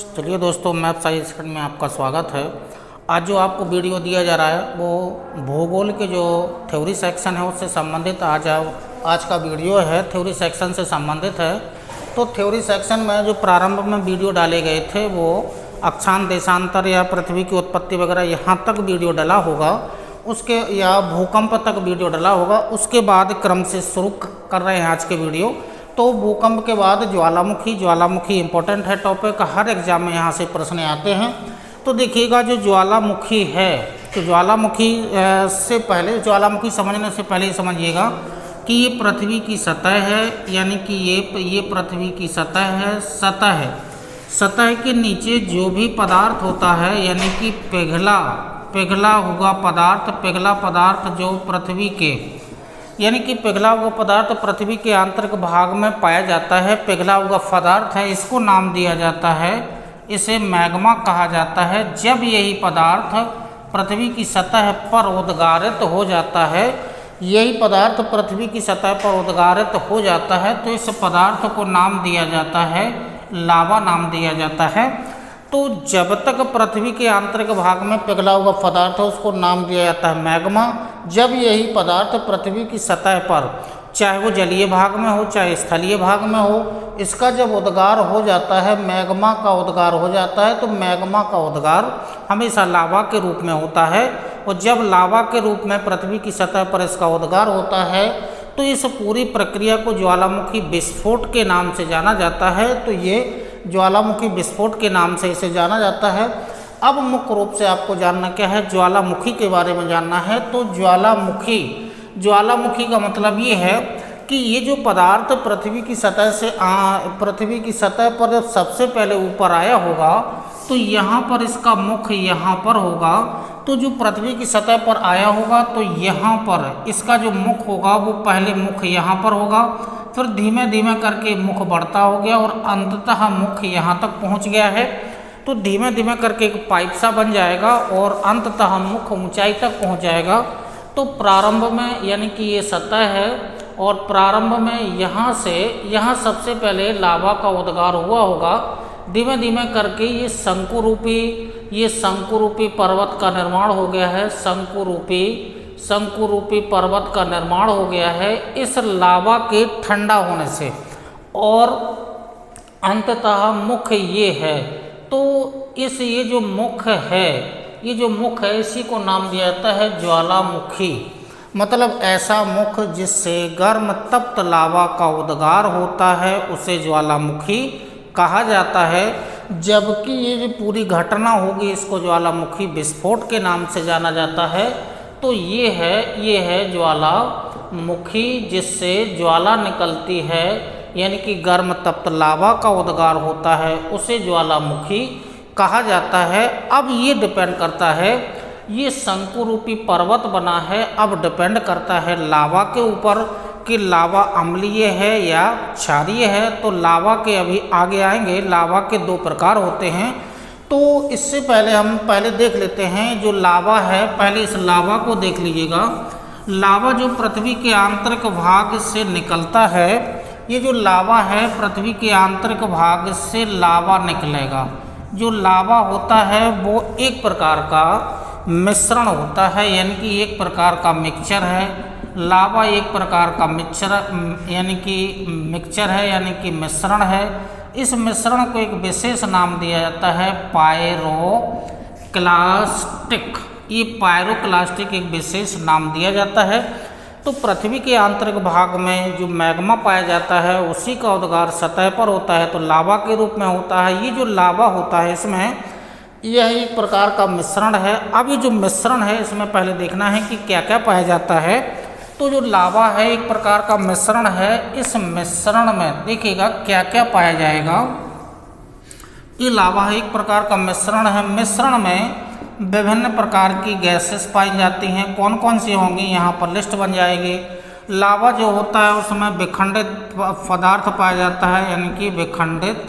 चलिए दोस्तों, map science में आपका स्वागत है। आज जो आपको वीडियो दिया जा रहा है वो भूगोल के जो थ्योरी सेक्शन है उससे संबंधित आज का वीडियो है, थ्योरी सेक्शन से संबंधित है। तो थ्योरी सेक्शन में जो प्रारंभ में वीडियो डाले गए थे वो अक्षांश देशांतर या पृथ्वी की उत्पत्ति वगैरह यहाँ तक वीडियो डला होगा, उसके या भूकंप तक वीडियो डला होगा। उसके बाद क्रम से शुरू कर रहे हैं आज के वीडियो। तो भूकंप के बाद ज्वालामुखी इंपॉर्टेंट है टॉपिक, हर एग्जाम में यहाँ से प्रश्न आते हैं। तो देखिएगा जो ज्वालामुखी है, तो ज्वालामुखी से पहले, ज्वालामुखी समझने से पहले समझिएगा कि ये पृथ्वी की सतह है, यानी कि ये पृथ्वी की सतह है। सतह के नीचे जो भी पदार्थ होता है, यानी कि पिघला हुआ पदार्थ जो पृथ्वी के, यानी कि पिघला हुआ पदार्थ पृथ्वी के आंतरिक भाग में पाया जाता है, पिघला हुआ पदार्थ है, इसको नाम दिया जाता है, इसे मैग्मा कहा जाता है। जब यही पदार्थ पृथ्वी की सतह पर उद्गारित हो जाता है, यही पदार्थ पृथ्वी की सतह पर उद्गारित हो जाता है, तो इस पदार्थ को नाम दिया जाता है लावा, नाम दिया जाता है। तो जब तक पृथ्वी के आंतरिक भाग में पिघला हुआ पदार्थ है उसको नाम दिया जाता है मैग्मा। जब यही पदार्थ पृथ्वी की सतह पर, चाहे वो जलीय भाग में हो चाहे स्थलीय भाग में हो, इसका जब उद्गार हो जाता है, मैग्मा का उद्गार हो जाता है, तो मैग्मा का उद्गार हमेशा लावा के रूप में होता है। और जब लावा के रूप में पृथ्वी की सतह पर इसका उद्गार होता है तो इस पूरी प्रक्रिया को ज्वालामुखी विस्फोट के नाम से जाना जाता है। तो ये ज्वालामुखी विस्फोट के नाम से इसे जाना जाता है। अब मुख्य रूप से आपको जानना क्या है, ज्वालामुखी के बारे में जानना है। तो ज्वालामुखी का मतलब ये है कि ये जो पदार्थ पृथ्वी की सतह पर जब सबसे पहले ऊपर आया होगा तो यहाँ पर इसका मुख यहाँ पर होगा। तो जो पृथ्वी की सतह पर आया होगा तो यहाँ पर इसका जो मुख होगा वो पहले मुख यहाँ पर होगा, फिर धीमे धीमे करके मुख बढ़ता हो गया और अंततः मुख यहाँ तक पहुँच गया है। तो धीमे धीमे करके एक पाइप सा बन जाएगा और अंततः मुख ऊंचाई तक पहुँच जाएगा। तो प्रारंभ में, यानी कि ये सतह है और प्रारंभ में यहाँ सबसे पहले लावा का उद्गार हुआ होगा। धीमे धीमे करके ये शंकु रूपी पर्वत का निर्माण हो गया है, शंकु रूपी पर्वत का निर्माण हो गया है इस लावा के ठंडा होने से। और अंततः मुख ये है। तो ये जो मुख है इसी को नाम दिया जाता है ज्वालामुखी। मतलब ऐसा मुख जिससे गर्म तप्त लावा का उद्गार होता है उसे ज्वालामुखी कहा जाता है। जबकि ये जो पूरी घटना होगी इसको ज्वालामुखी विस्फोट के नाम से जाना जाता है। तो ये है ज्वालामुखी जिससे ज्वाला निकलती है, यानी कि गर्म तप्त लावा का उद्गार होता है, उसे ज्वालामुखी कहा जाता है। अब ये डिपेंड करता है, ये शंकु रूपी पर्वत बना है, अब डिपेंड करता है लावा के ऊपर कि लावा अम्लीय है या क्षारीय है। तो लावा के अभी आगे आएंगे, लावा के दो प्रकार होते हैं। तो इससे पहले हम देख लेते हैं जो लावा है, पहले इस लावा को देख लीजिएगा। लावा जो पृथ्वी के आंतरिक भाग से निकलता है, ये जो लावा है पृथ्वी के आंतरिक भाग से लावा निकलेगा। जो लावा होता है वो एक प्रकार का मिश्रण होता है, यानी कि एक प्रकार का मिक्सचर है। लावा एक प्रकार का मिक्सचर है, यानी कि मिश्रण है। इस मिश्रण को एक विशेष नाम दिया जाता है पायरोक्लास्टिक। ये पायरोक्लास्टिक एक विशेष नाम दिया जाता है। तो पृथ्वी के आंतरिक भाग में जो मैग्मा पाया जाता है उसी का उद्गार सतह पर होता है, तो लावा के रूप में होता है। ये जो लावा होता है इसमें यह एक प्रकार का मिश्रण है। अब ये जो मिश्रण है इसमें पहले देखना है कि क्या क्या पाया जाता है। तो जो लावा है एक प्रकार का मिश्रण है, इस मिश्रण में देखिएगा क्या क्या पाया जाएगा। ये लावा है एक प्रकार का मिश्रण है, मिश्रण में विभिन्न प्रकार की गैसेस पाई जाती हैं। कौन कौन सी होंगी यहाँ पर लिस्ट बन जाएगी। लावा जो होता है उसमें विखंडित पदार्थ पाया जाता है, यानी कि विखंडित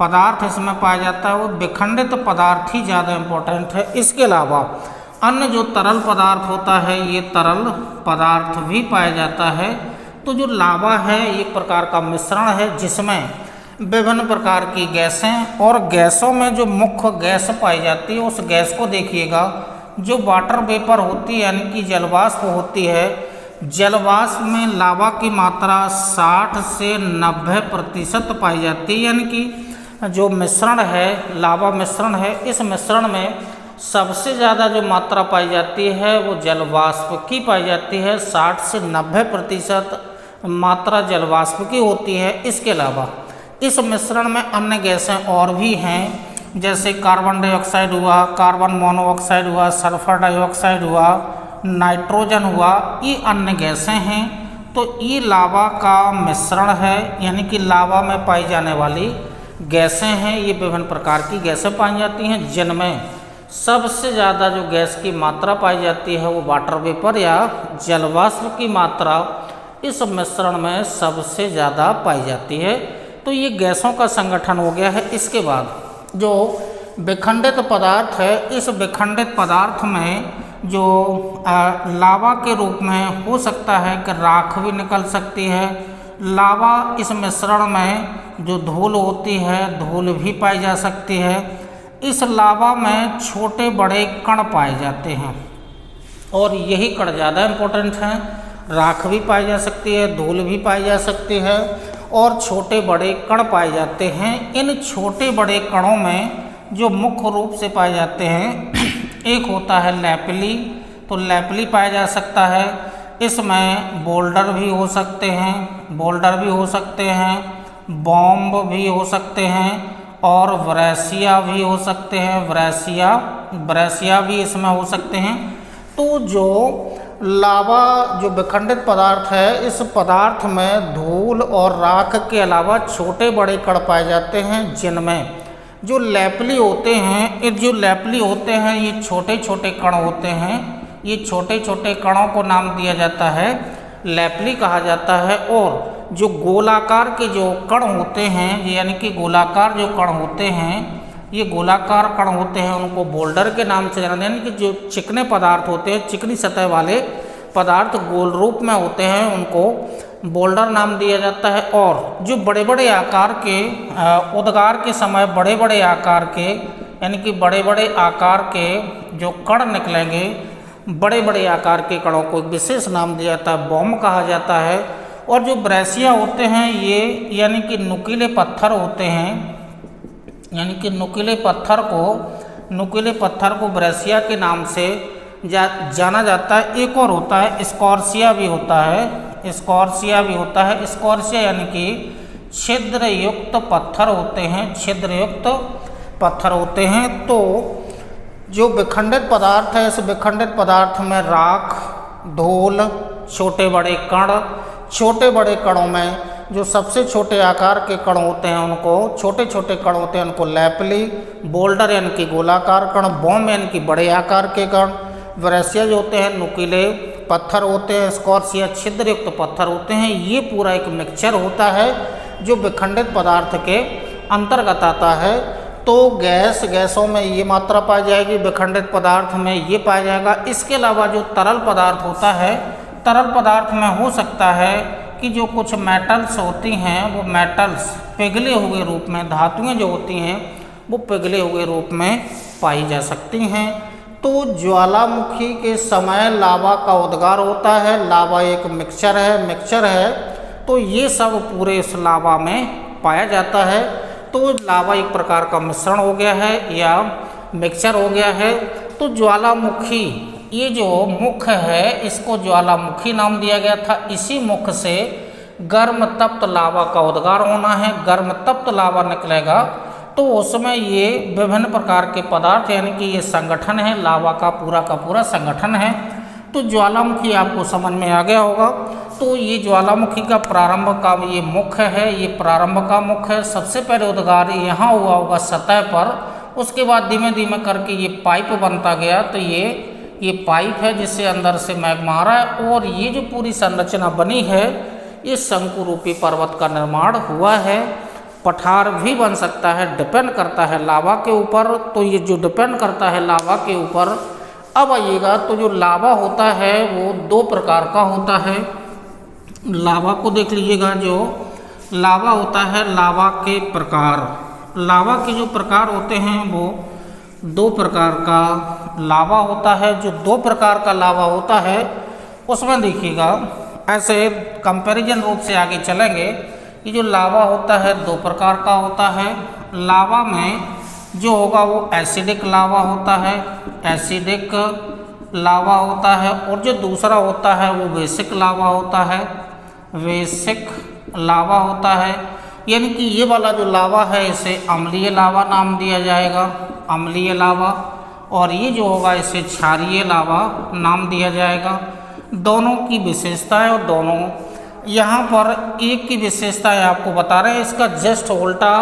पदार्थ इसमें पाया जाता है। वो विखंडित पदार्थ ही ज़्यादा इम्पोर्टेंट है। इसके अलावा अन्य जो तरल पदार्थ होता है ये तरल पदार्थ भी पाया जाता है। तो जो लावा है एक प्रकार का मिश्रण है जिसमें विभिन्न प्रकार की गैसें, और गैसों में जो मुख्य गैस पाई जाती है उस गैस को देखिएगा। जो वाटर वेपर होती है यानी कि जलवाष्प होती है, जलवाष्प में लावा की मात्रा 60 से 90% पाई जाती है। यानी कि जो मिश्रण है, लावा मिश्रण है, इस मिश्रण में सबसे ज़्यादा जो मात्रा पाई जाती है वो जलवाष्प की पाई जाती है। 60 से 90% मात्रा जलवाष्प की होती है। इसके अलावा इस मिश्रण में अन्य गैसें और भी हैं, जैसे कार्बन डाइऑक्साइड हुआ, कार्बन मोनोऑक्साइड हुआ, सल्फर डाइऑक्साइड हुआ, नाइट्रोजन हुआ, ये अन्य गैसें हैं। तो ये लावा का मिश्रण है, यानी कि लावा में पाई जाने वाली गैसें हैं। ये विभिन्न प्रकार की गैसें पाई जाती हैं, जिनमें सबसे ज़्यादा जो गैस की मात्रा पाई जाती है वो वाटर वेपर या जलवाष्प की मात्रा इस मिश्रण में सबसे ज़्यादा पाई जाती है। तो ये गैसों का संगठन हो गया है। इसके बाद जो विखंडित पदार्थ है, इस विखंडित पदार्थ में जो लावा के रूप में हो सकता है कि राख भी निकल सकती है। लावा इस मिश्रण में जो धूल होती है, धूल भी पाई जा सकती है। इस लावा में छोटे बड़े कण पाए जाते हैं और यही कण ज़्यादा इम्पोर्टेंट हैं। राख भी पाई जा सकती है, धूल भी पाई जा सकती है और छोटे बड़े कण पाए जाते हैं। इन छोटे बड़े कणों में जो मुख्य रूप से पाए जाते हैं, एक होता है लैपली, तो लैपली पाया जा सकता है। इसमें बोल्डर भी हो सकते हैं, बोल्डर भी हो सकते हैं, बॉम्ब भी हो सकते हैं और ब्रेसिया भी हो सकते हैं। ब्रेसिया भी इसमें हो सकते हैं। तो जो लावा जो विखंडित पदार्थ है, इस पदार्थ में धूल और राख के अलावा छोटे बड़े कण पाए जाते हैं, जिनमें जो लैपली होते हैं, ये जो लैपली होते हैं ये छोटे छोटे कण होते हैं। ये छोटे छोटे कणों को नाम दिया जाता है लैपली कहा जाता है। और जो गोलाकार के जो कण होते हैं, यानी कि गोलाकार जो कण होते हैं, ये गोलाकार कण होते हैं, उनको बोल्डर के नाम से जाना जाता है। यानी कि जो चिकने पदार्थ होते हैं, चिकनी सतह वाले पदार्थ गोल रूप में होते हैं, उनको बोल्डर नाम दिया जाता है। और जो बड़े बड़े आकार के उद्गार के समय बड़े बड़े आकार के, यानी कि बड़े बड़े आकार के जो कण निकलेंगे, बड़े बड़े आकार के कणों को एक विशेष नाम दिया जाता है, बॉम्ब कहा जाता है। और जो ब्रेसिया होते हैं ये यानी कि नुकीले पत्थर होते हैं, यानी कि नुकीले पत्थर को ब्रेसिया के नाम से जाना जाता है। एक और होता है स्कॉर्सिया भी होता है, स्कॉर्सिया भी होता है। स्कॉर्सिया यानी कि छिद्रयुक्त पत्थर होते हैं, छिद्रयुक्त पत्थर होते हैं। तो जो विखंडित पदार्थ है, इस विखंडित पदार्थ में राख, धूल, छोटे बड़े कणों में जो सबसे छोटे आकार के कण होते हैं उनको, छोटे छोटे कण होते हैं उनको लैपली, बोल्डर यानी कि गोलाकार कण, बॉम्ब यानी कि बड़े आकार के कण, ब्रेसिया जो होते हैं नुकीले पत्थर होते हैं, स्कॉर्सिया छिद्रयुक्त पत्थर होते हैं। ये पूरा एक मिक्सचर होता है जो विखंडित पदार्थ के अंतर्गत आता है। तो गैसों में ये मात्रा पाई जाएगी, विखंडित पदार्थ में ये पाया जाएगा। इसके अलावा जो तरल पदार्थ होता है, तरल पदार्थ में हो सकता है कि जो कुछ मेटल्स होती हैं वो मेटल्स पिघले हुए रूप में, धातुएं जो होती हैं वो पिघले हुए रूप में पाई जा सकती हैं। तो ज्वालामुखी के समय लावा का उद्गार होता है। लावा एक मिक्सचर है, तो ये सब पूरे इस लावा में पाया जाता है। तो लावा एक प्रकार का मिश्रण हो गया है या मिक्सचर हो गया है। तो ज्वालामुखी ये जो मुख है, इसको ज्वालामुखी नाम दिया गया था। इसी मुख से गर्म तप्त लावा का उद्गार होना है। गर्म तप्त लावा निकलेगा तो उसमें ये विभिन्न प्रकार के पदार्थ, यानी कि ये संगठन है, लावा का पूरा संगठन है। तो ज्वालामुखी आपको समझ में आ गया होगा। तो ये ज्वालामुखी का प्रारंभ का ये मुख है, ये प्रारंभ का मुख है। सबसे पहले उद्गार यहाँ हुआ होगा सतह पर, उसके बाद धीमे धीमे करके ये पाइप बनता गया। तो ये पाइप है जिससे अंदर से मैग्मा आ रहा है और ये जो पूरी संरचना बनी है, इस शंकु रूपी पर्वत का निर्माण हुआ है। पठार भी बन सकता है, डिपेंड करता है लावा के ऊपर। तो ये जो डिपेंड करता है लावा के ऊपर, अब आइएगा तो जो लावा होता है वो दो प्रकार का होता है। लावा को देख लीजिएगा, जो लावा होता है लावा के प्रकार। लावा के जो प्रकार होते हैं वो दो प्रकार का लावा होता है। जो दो प्रकार का लावा होता है उसमें देखिएगा, ऐसे कंपैरिजन रूप से आगे चलेंगे। ये जो लावा होता है दो प्रकार का होता है। लावा में जो होगा वो एसिडिक लावा होता है, एसिडिक लावा होता है। और जो दूसरा होता है वो बेसिक लावा होता है, बेसिक लावा होता है। यानी कि ये वाला जो लावा है इसे अम्लीय लावा नाम दिया जाएगा, अम्लीय लावा। और ये जो होगा इसे क्षारीय लावा नाम दिया जाएगा। दोनों की विशेषताएं और दोनों यहाँ पर एक की विशेषताएं आपको बता रहे हैं, इसका जस्ट उल्टा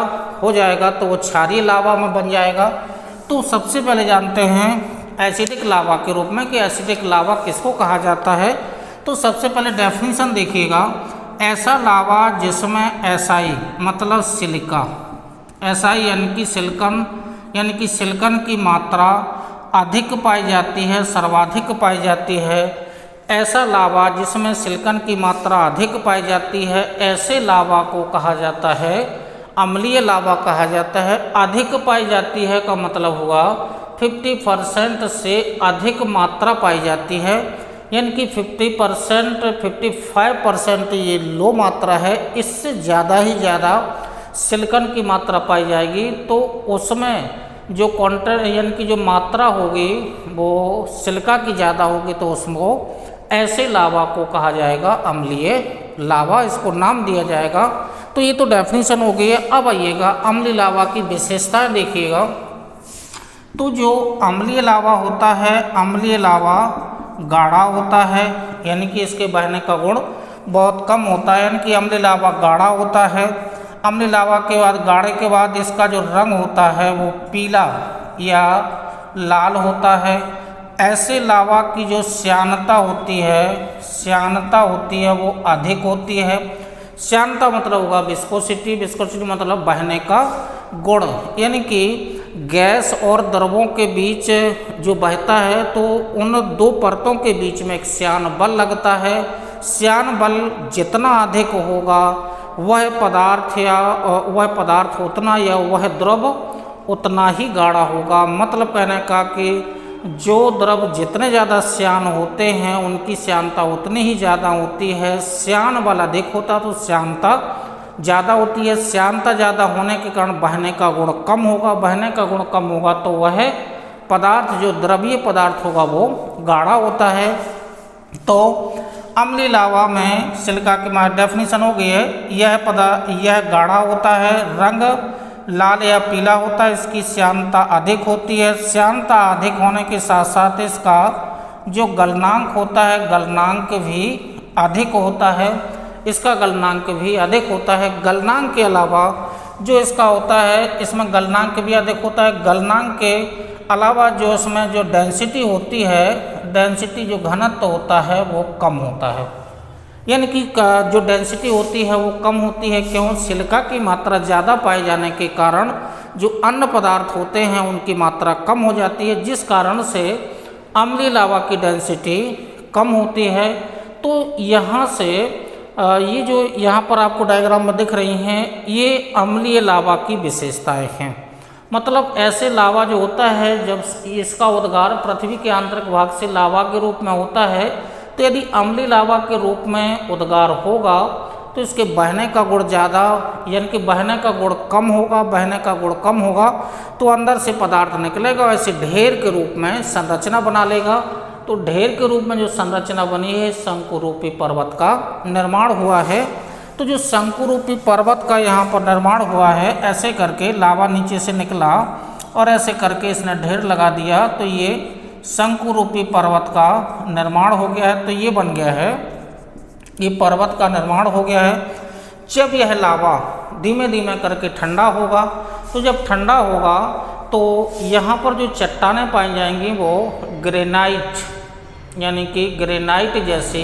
हो जाएगा तो वो क्षारीय लावा में बन जाएगा। तो सबसे पहले जानते हैं एसिडिक लावा के रूप में कि एसिडिक लावा किसको कहा जाता है। तो सबसे पहले डेफिनेशन देखिएगा, ऐसा लावा जिसमें एसआई मतलब सिलिका, एसआई यानी कि सिलिकन, यानी कि सिलिकन की मात्रा अधिक पाई जाती है, सर्वाधिक पाई जाती है। ऐसा लावा जिसमें सिलिकन की मात्रा अधिक पाई जाती है, ऐसे लावा को कहा जाता है अम्लीय लावा कहा जाता है। अधिक पाई जाती है का मतलब हुआ 50% से अधिक मात्रा पाई जाती है, यानी कि 50%, 55% ये लो मात्रा है। इससे ज़्यादा ही ज़्यादा सिलिकन की मात्रा पाई जाएगी तो उसमें जो क्वांटिटी यानी कि जो मात्रा होगी वो सिलिका की ज़्यादा होगी तो उसको ऐसे लावा को कहा जाएगा अम्लीय लावा, इसको नाम दिया जाएगा। तो ये तो डेफिनेशन हो गई है। अब आइएगा अम्लीय लावा की विशेषताएं देखिएगा। तो जो अम्लीय लावा होता है, अम्लीय लावा गाढ़ा होता है, यानी कि इसके बहने का गुण बहुत कम होता है, यानी कि अम्लीय लावा गाढ़ा होता है। अम्लीय लावा के बाद गाढ़े के बाद इसका जो रंग होता है वो पीला या लाल होता है। ऐसे लावा की जो श्यानता होती है, श्यानता होती है वो अधिक होती है। श्यानता मतलब होगा विस्कोसिटी, विस्कोसिटी मतलब बहने का गुण, यानी कि गैस और द्रवों के बीच जो बहता है तो उन दो परतों के बीच में एक श्यान बल लगता है। श्यान बल जितना अधिक होगा वह पदार्थ उतना या वह द्रव उतना ही गाढ़ा होगा। मतलब कहने का कि जो द्रव जितने ज़्यादा श्यान होते हैं उनकी श्यानता उतनी ही ज़्यादा होती है। श्यान बल अधिक होता तो श्यानता ज़्यादा होती है। श्यानता ज़्यादा होने के कारण बहने का गुण कम होगा, बहने का गुण कम होगा तो वह पदार्थ जो द्रवीय पदार्थ होगा वो गाढ़ा होता है। तो अम्लीय लावा में सिलिका की डेफिनेशन हो गई है, यह गाढ़ा होता है, रंग लाल या पीला होता है, इसकी श्यानता अधिक होती है। श्यानता अधिक होने के साथ साथ इसका जो गलनांक होता है, गलनांक भी अधिक होता है, इसका गलनांक भी अधिक होता है। गलनांक के अलावा जो इसका होता है, इसमें गलनांक भी अधिक होता है। गलनांक के अलावा जो इसमें जो डेंसिटी होती है, डेंसिटी जो घनत्व होता है वो कम होता है, यानी कि जो डेंसिटी होती है वो कम होती है। क्यों? सिलिका की मात्रा ज़्यादा पाए जाने के कारण जो अन्य पदार्थ होते हैं उनकी मात्रा कम हो जाती है, जिस कारण से अम्लीय लावा की डेंसिटी कम होती है। तो यहाँ से ये जो यहाँ पर आपको डायग्राम में दिख रही हैं ये अम्लीय लावा की विशेषताएं हैं। मतलब ऐसे लावा जो होता है जब इसका उद्गार पृथ्वी के आंतरिक भाग से लावा के रूप में होता है, तो यदि अम्लीय लावा के रूप में उद्गार होगा तो इसके बहने का गुण ज़्यादा, यानी कि बहने का गुण कम होगा, बहने का गुण कम होगा तो अंदर से पदार्थ निकलेगा, वैसे ढेर के रूप में संरचना बना लेगा। तो ढेर के रूप में जो संरचना बनी है शंकुरूपी पर्वत का निर्माण हुआ है। तो जो शंकुरूपी पर्वत का यहाँ पर निर्माण हुआ है, ऐसे करके लावा नीचे से निकला और ऐसे करके इसने ढेर लगा दिया तो ये शंकुरूपी पर्वत का निर्माण हो गया है। तो ये बन गया है, ये पर्वत का निर्माण हो गया है। जब यह लावा धीमे धीमे करके ठंडा होगा, तो जब ठंडा होगा तो यहाँ पर जो चट्टानें पाई जाएंगी वो ग्रेनाइट, यानी कि ग्रेनाइट जैसी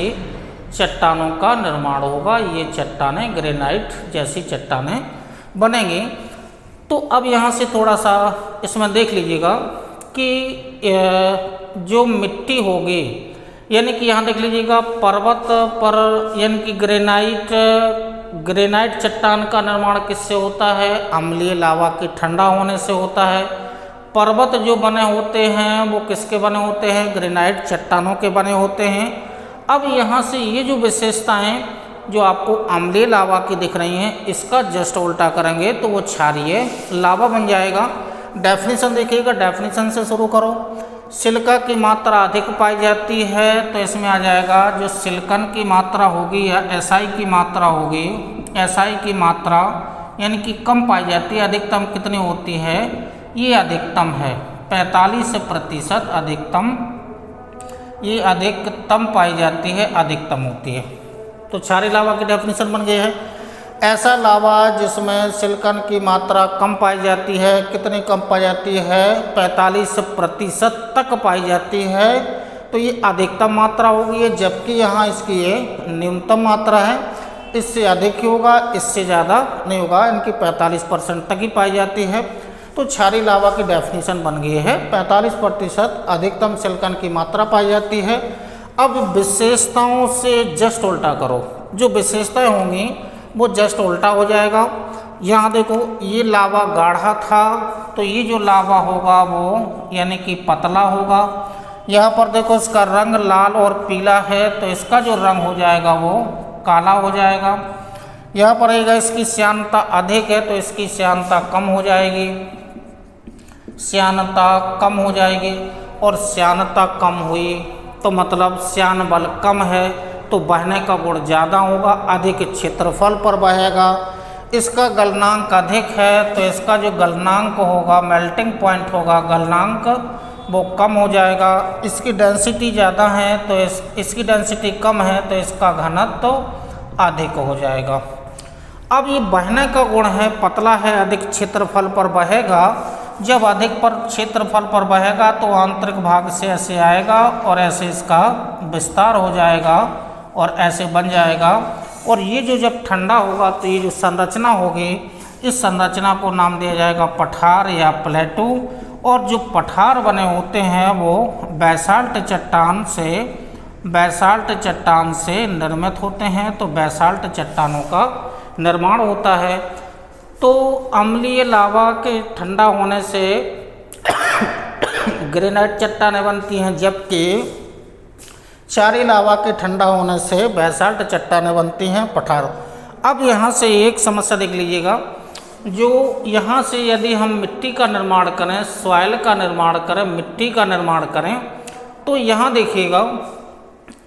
चट्टानों का निर्माण होगा। ये चट्टानें ग्रेनाइट जैसी चट्टानें बनेंगी। तो अब यहाँ से थोड़ा सा इसमें देख लीजिएगा कि जो मिट्टी होगी, यानी कि यहाँ देख लीजिएगा पर्वत पर, यानी कि ग्रेनाइट ग्रेनाइट चट्टान का निर्माण किससे होता है? अम्लीय लावा के ठंडा होने से होता है। पर्वत जो बने होते हैं वो किसके बने होते हैं? ग्रेनाइट चट्टानों के बने होते हैं। अब यहाँ से ये जो विशेषताएं जो आपको अम्लीय लावा की दिख रही हैं, इसका जस्ट उल्टा करेंगे तो वो क्षारीय लावा बन जाएगा। डेफिनेशन देखिएगा, डेफिनेशन से शुरू करो। सिलिका की मात्रा अधिक पाई जाती है तो इसमें आ जाएगा जो सिलिकॉन की मात्रा होगी या एसआई की मात्रा होगी, एसआई की मात्रा यानी कि कम पाई जाती है। अधिकतम कितनी होती है? ये अधिकतम है 45% अधिकतम, ये अधिकतम पाई जाती है, अधिकतम होती है। तो क्षारीय लावा की डेफिनेशन बन गई है ऐसा लावा जिसमें सिलिकॉन की मात्रा कम पाई जाती है। कितनी कम पाई जाती है? 45% तक पाई जाती है, तो ये अधिकतम मात्रा होगी। जबकि यहाँ इसकी ये न्यूनतम मात्रा है, इससे अधिक ही होगा, इससे ज़्यादा नहीं होगा, इनकी 45% तक ही पाई जाती है। तो क्षारीय लावा की डेफिनेशन बन गई है 45% अधिकतम सिलिकॉन की मात्रा पाई जाती है। अब विशेषताओं से जस्ट उल्टा करो, जो विशेषताएं होंगी वो जस्ट उल्टा हो जाएगा। यहाँ देखो ये लावा गाढ़ा था तो ये जो लावा होगा वो यानी कि पतला होगा। यहाँ पर देखो इसका रंग लाल और पीला है तो इसका जो रंग हो जाएगा वो काला हो जाएगा। यहाँ पर रहेगा इसकी श्यानता अधिक है तो इसकी श्यानता कम हो जाएगी, श्यानता कम हो जाएगी। और श्यानता कम हुई तो मतलब श्यान बल कम है तो बहने का गुण ज़्यादा होगा, अधिक क्षेत्रफल पर बहेगा। इसका गलनांक अधिक है तो इसका जो गलनांक होगा, मेल्टिंग पॉइंट होगा, गलनांक वो कम हो जाएगा। इसकी डेंसिटी ज़्यादा है तो इसकी डेंसिटी कम है तो इसका घनत्व तो अधिक हो जाएगा। अब ये बहने का गुण है, पतला है, अधिक क्षेत्रफल पर बहेगा। जब अधिक पर क्षेत्रफल पर बहेगा तो आंतरिक भाग से ऐसे आएगा और ऐसे इसका विस्तार हो जाएगा और ऐसे बन जाएगा। और ये जो जब ठंडा होगा तो ये जो संरचना होगी, इस संरचना को नाम दिया जाएगा पठार या प्लेटू। और जो पठार बने होते हैं वो बैसाल्ट चट्टान से निर्मित होते हैं, तो बैसाल्ट चट्टानों का निर्माण होता है। तो अम्लीय लावा के ठंडा होने से ग्रेनाइट चट्टानें बनती हैं, जबकि क्षारीय लावा के ठंडा होने से बैसाल्ट चट्टानें बनती हैं, पठार। अब यहाँ से एक समस्या देख लीजिएगा, जो यहाँ से यदि हम मिट्टी का निर्माण करें, सॉइल का निर्माण करें, मिट्टी का निर्माण करें, तो यहाँ देखिएगा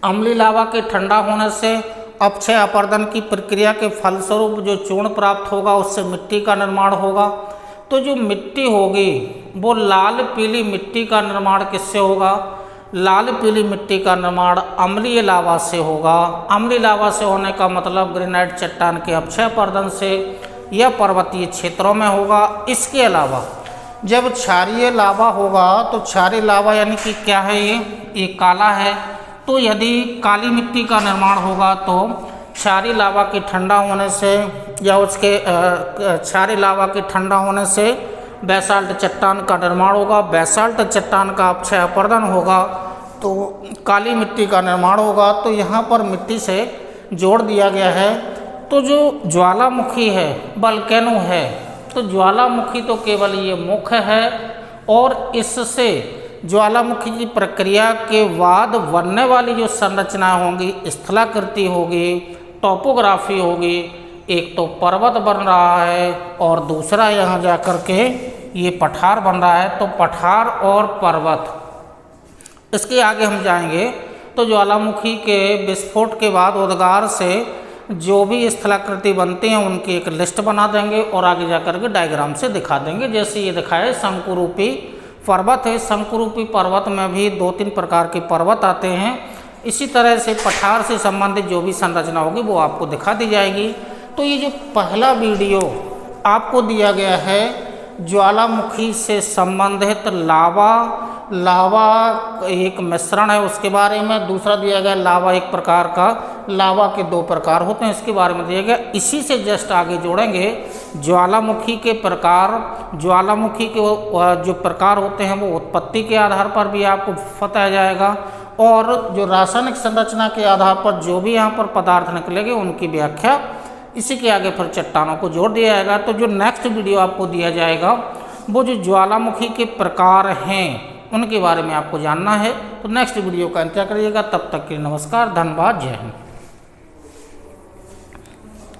अम्लीय लावा के ठंडा होने से अपक्षय अपर्दन की प्रक्रिया के फलस्वरूप जो चूर्ण प्राप्त होगा उससे मिट्टी का निर्माण होगा। तो जो मिट्टी होगी वो लाल पीली मिट्टी का निर्माण किससे होगा? लाल पीली मिट्टी का निर्माण अम्लीय लावा से होगा। अम्लीय लावा से होने का मतलब ग्रेनाइट चट्टान के अपक्षय अपर्दन से या पर्वतीय क्षेत्रों में होगा। इसके अलावा जब क्षारीय लावा होगा तो क्षारीय लावा यानी कि क्या है, ये काला है, तो यदि काली मिट्टी का निर्माण होगा तो क्षारीय लावा के ठंडा होने से या उसके क्षारीय लावा के ठंडा होने से बैसाल्ट चट्टान का निर्माण होगा। बैसाल्ट चट्टान का अपक्षय अपर्दन होगा तो काली मिट्टी का निर्माण होगा। तो यहाँ पर मिट्टी से जोड़ दिया गया है। तो जो ज्वालामुखी है, वल्केनो है, तो ज्वालामुखी तो केवल ये मुख्य है और इससे ज्वालामुखी की प्रक्रिया के बाद बनने वाली जो संरचनाएं होंगी, स्थलाकृति होगी, टोपोग्राफी होगी। एक तो पर्वत बन रहा है और दूसरा यहाँ जा कर के ये पठार बन रहा है। तो पठार और पर्वत, इसके आगे हम जाएंगे तो ज्वालामुखी के विस्फोट के बाद उद्गार से जो भी स्थलाकृति बनती हैं उनकी एक लिस्ट बना देंगे और आगे जा कर के डायग्राम से दिखा देंगे। जैसे ये दिखाए शंकुरूपी पर्वत है, शंकुरूपी पर्वत में भी 2-3 प्रकार के पर्वत आते हैं। इसी तरह से पठार से संबंधित जो भी संरचना होगी वो आपको दिखा दी जाएगी। तो ये जो पहला वीडियो आपको दिया गया है ज्वालामुखी से संबंधित लावा एक मिश्रण है उसके बारे में, दूसरा दिया गया लावा एक प्रकार का, लावा के 2 प्रकार होते हैं इसके बारे में दिया गया। इसी से जस्ट आगे जोड़ेंगे ज्वालामुखी के प्रकार। ज्वालामुखी के जो प्रकार होते हैं वो उत्पत्ति के आधार पर भी आपको पता जाएगा और जो रासायनिक संरचना के आधार पर जो भी यहाँ पर पदार्थ निकलेंगे उनकी व्याख्या इसी के आगे फिर चट्टानों को जोड़ दिया जाएगा। तो जो नेक्स्ट वीडियो आपको दिया जाएगा वो जो ज्वालामुखी के प्रकार हैं उनके बारे में आपको जानना है। तो नेक्स्ट वीडियो का इंतजार करिएगा। तब तक के नमस्कार, धन्यवाद, जय हिंद।